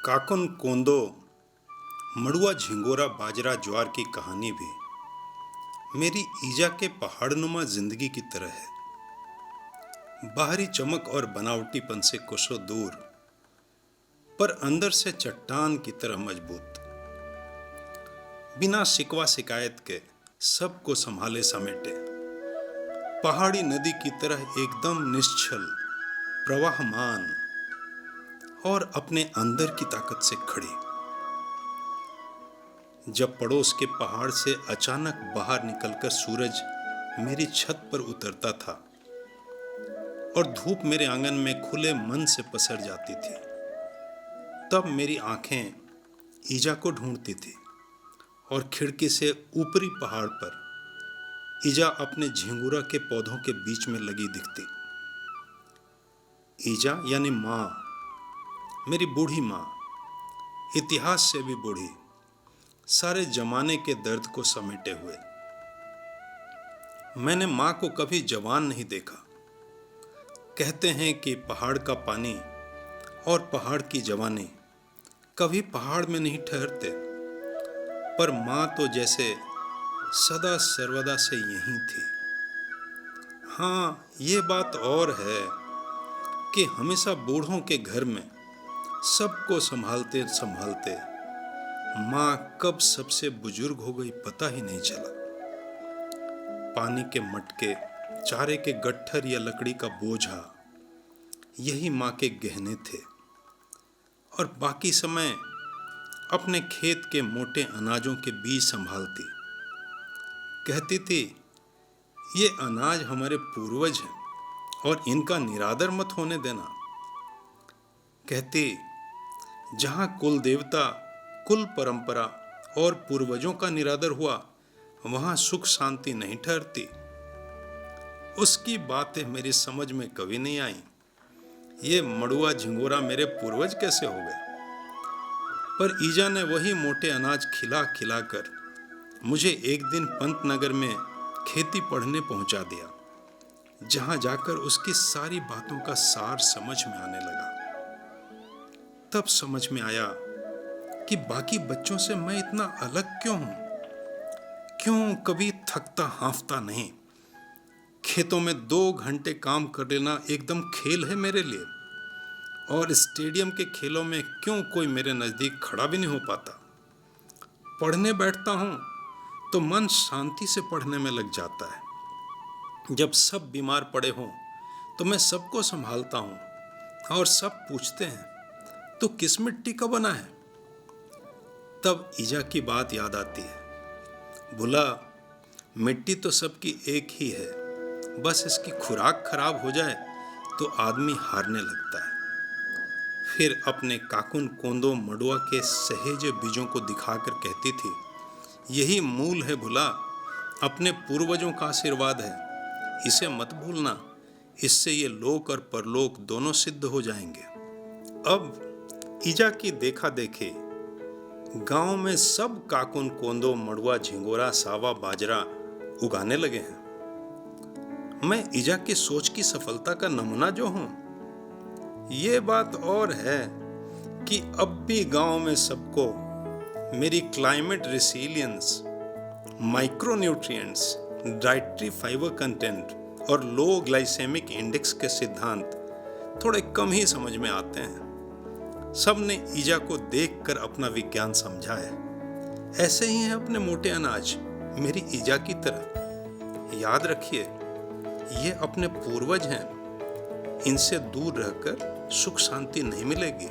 काकुन कोंदो मड़ुआ झिंगोरा बाजरा ज्वार की कहानी भी मेरी ईजा के पहाड़नुमा जिंदगी की तरह है। बाहरी चमक और बनावटीपन से कोसों दूर, पर अंदर से चट्टान की तरह मजबूत। बिना शिकवा शिकायत के सबको संभाले समेटे, पहाड़ी नदी की तरह एकदम निश्चल, प्रवाहमान और अपने अंदर की ताकत से खड़ी। जब पड़ोस के पहाड़ से अचानक बाहर निकलकर सूरज मेरी छत पर उतरता था और धूप मेरे आंगन में खुले मन से पसर जाती थी, तब मेरी आंखें ईजा को ढूंढती थी और खिड़की से ऊपरी पहाड़ पर ईजा अपने झिंगुरा के पौधों के बीच में लगी दिखती। ईजा यानी माँ, मेरी बूढ़ी माँ, इतिहास से भी बूढ़ी, सारे जमाने के दर्द को समेटे हुए। मैंने माँ को कभी जवान नहीं देखा। कहते हैं कि पहाड़ का पानी और पहाड़ की जवानी कभी पहाड़ में नहीं ठहरते, पर माँ तो जैसे सदा सर्वदा से यहीं थी। हाँ, ये बात और है कि हमेशा बूढ़ों के घर में सबको संभालते संभालते माँ कब सबसे बुजुर्ग हो गई पता ही नहीं चला। पानी के मटके, चारे के गट्ठर या लकड़ी का बोझा, यही माँ के गहने थे, और बाकी समय अपने खेत के मोटे अनाजों के बीज संभालती। कहती थी, ये अनाज हमारे पूर्वज हैं और इनका निरादर मत होने देना। कहती, जहाँ कुल देवता, कुल परंपरा और पूर्वजों का निरादर हुआ, वहां सुख शांति नहीं ठहरती। उसकी बातें मेरी समझ में कभी नहीं आई। ये मड़ुआ झिंगोरा मेरे पूर्वज कैसे हो गए? पर ईजा ने वही मोटे अनाज खिला खिला कर मुझे एक दिन पंतनगर में खेती पढ़ने पहुंचा दिया, जहां जाकर उसकी सारी बातों का सार समझ में आने लगा। तब समझ में आया कि बाकी बच्चों से मैं इतना अलग क्यों हूं? क्यों कभी थकता हांफता नहीं? खेतों में 2 घंटे काम कर लेना एकदम खेल है मेरे लिए, और स्टेडियम के खेलों में क्यों कोई मेरे नजदीक खड़ा भी नहीं हो पाता? पढ़ने बैठता हूं तो मन शांति से पढ़ने में लग जाता है। जब सब बीमार पड़े हों तो मैं सबको संभालता हूं, और सब पूछते हैं, तो किस मिट्टी का बना है? तब ईजा की बात याद आती है। बोला, मिट्टी तो सबकी एक ही है, बस इसकी खुराक खराब हो जाए तो आदमी हारने लगता है। फिर अपने काकुन कोंदो मड़ुआ के सहेजे बीजों को दिखाकर कहती थी, यही मूल है भुला, अपने पूर्वजों का आशीर्वाद है, इसे मत भूलना, इससे ये लोक और परलोक दोनों सिद्ध हो जाएंगे। अब ईजा की देखा देखी गांव में सब काकुन कोंदो मड़ुआ झिंगोरा सावा बाजरा उगाने लगे हैं। मैं ईजा की सोच की सफलता का नमूना जो हूं। ये बात और है कि अब भी गांव में सबको मेरी climate resilience, micronutrients, dietary fibre content और लो ग्लाइसेमिक इंडेक्स के सिद्धांत थोड़े कम ही समझ में आते हैं। सब ने ईजा को देखकर अपना विज्ञान समझा है। ऐसे ही हैं अपने मोटे अनाज, मेरी ईजा की तरह। याद रखिए, ये अपने पूर्वज हैं, इनसे दूर रहकर सुख शांति नहीं मिलेगी।